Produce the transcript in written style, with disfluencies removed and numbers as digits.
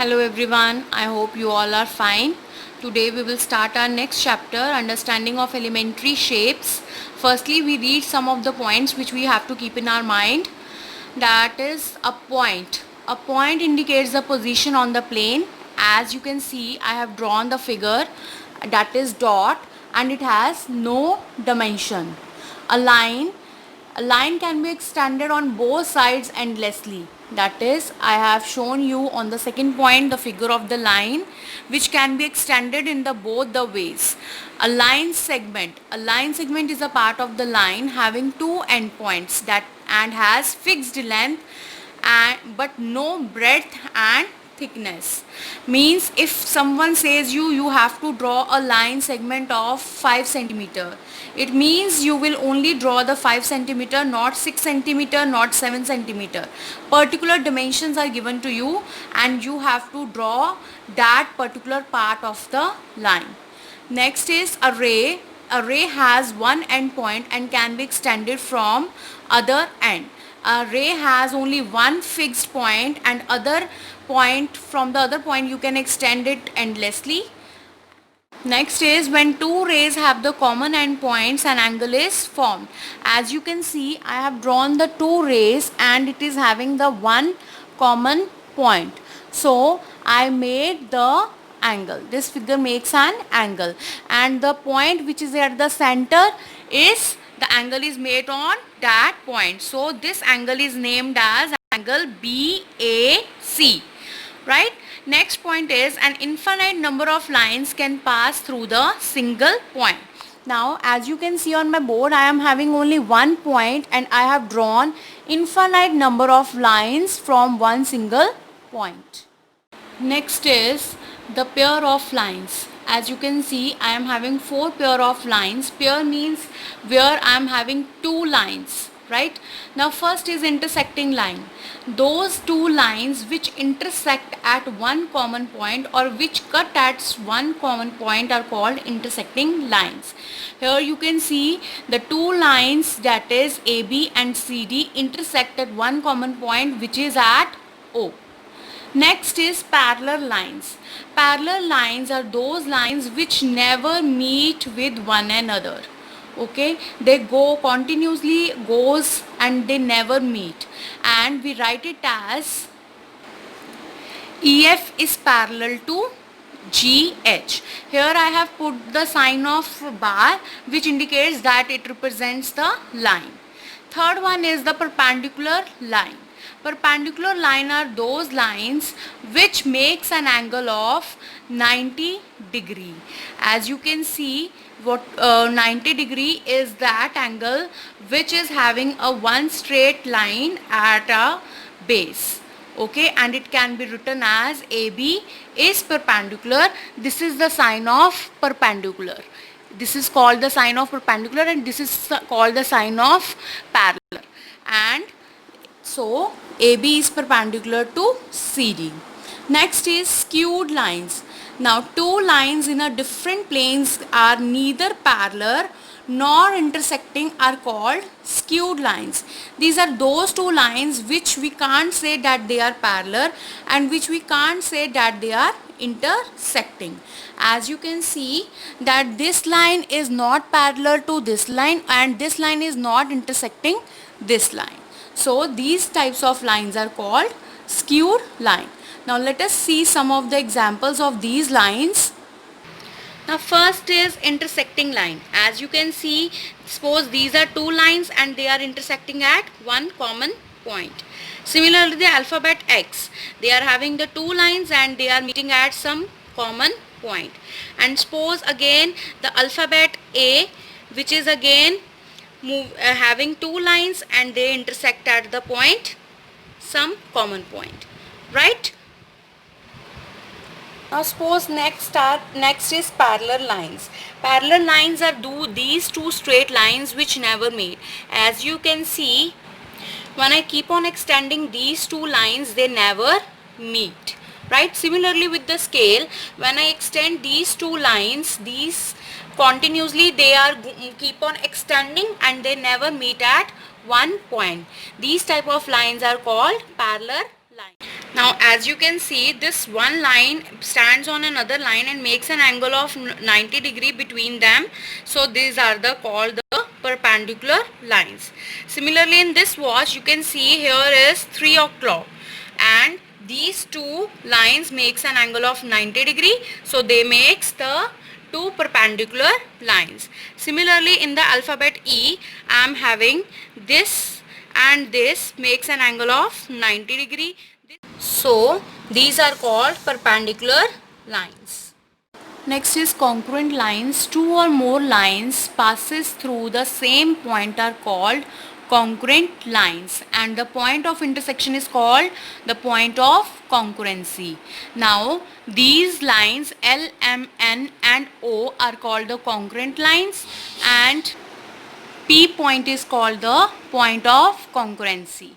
Hello everyone, I hope you all are fine. Today we will start our next chapter, understanding of elementary shapes. Firstly, we read some of the points which we have to keep in our mind. That is a point. A point indicates the position on the plane. As you can see, I have drawn the figure, that is dot, and it has no dimension. A line a line can be extended on both sides endlessly. That is, I have shown you on the second point the figure of the line which can be extended in the both the ways. A line segment. A line segment is a part of the line having two endpoints that and has fixed length but no breadth and thickness. Means if someone says you have to draw a line segment of 5 centimeter, it means you will only draw the 5 centimeter, not 6 centimeter, not 7 centimeter. Particular dimensions are given to you and you have to draw that particular part of the line. Next is array. Array has one end point and can be extended from other end. Array has only one fixed point and other point, from the other point you can extend it endlessly. Next is when two rays have the common end points, an angle is formed. As you can see, I have drawn the two rays and it is having the one common point. So I made the angle. This figure makes an angle and the point which is at the center is the angle is made on that point. So this angle is named as angle BAC, right? Next point is an infinite number of lines can pass through the single point. Now as you can see on my board, I am having only one point and I have drawn infinite number of lines from one single point. Next is the pair of lines. As you can see, I am having four pair of lines. Pair means where I am having two lines, right? Now first is intersecting line. Those two lines which intersect at one common point or which cut at one common point are called intersecting lines. Here you can see the two lines, that is AB and CD, intersect at one common point which is at O. Next is parallel lines. Parallel lines are those lines which never meet with one another. Okay, they go continuously goes and they never meet, and we write it as EF is parallel to GH. Here I have put the sign of bar which indicates that it represents the line. Third one is the perpendicular line. Perpendicular line are those lines which makes an angle of 90 degree. As you can see, what 90 degree is that angle which is having a one straight line at a base. Okay, and it can be written as AB is perpendicular. This is the sign of perpendicular. This is called the sign of perpendicular and this is called the sign of parallel. And so AB is perpendicular to CD. Next is skewed lines. Now two lines in a different planes are neither parallel nor intersecting are called skewed lines. These are those two lines which we can't say that they are parallel and which we can't say that they are intersecting. As you can see that this line is not parallel to this line and this line is not intersecting this line. So these types of lines are called skewed line. Now let us see some of the examples of these lines. Now first is intersecting line. As you can see, suppose these are two lines and they are intersecting at one common point. Similarly, the alphabet X, they are having the two lines and they are meeting at some common point. And suppose again the alphabet A, which is again having two lines and they intersect at the point, some common point, right? Now suppose next is parallel lines. Parallel lines are these two straight lines which never meet. As you can see, when I keep on extending these two lines, they never meet, right? Similarly with the scale, when I extend these two lines, these continuously they are keep on extending and they never meet at one point. These type of lines are called parallel line. Now as you can see, this one line stands on another line and makes an angle of 90 degree between them. So these are called the perpendicular lines. Similarly, in this watch you can see here is 3 o'clock and these two lines makes an angle of 90 degree. So they makes the two perpendicular lines. Similarly, in the alphabet E, I am having this and this makes an angle of 90 degree. So these are called perpendicular lines. Next is congruent lines. Two or more lines passes through the same point are called congruent lines, and the point of intersection is called the point of congruency. Now these lines L, M, N and O are called the congruent lines, and P point is called the point of congruency.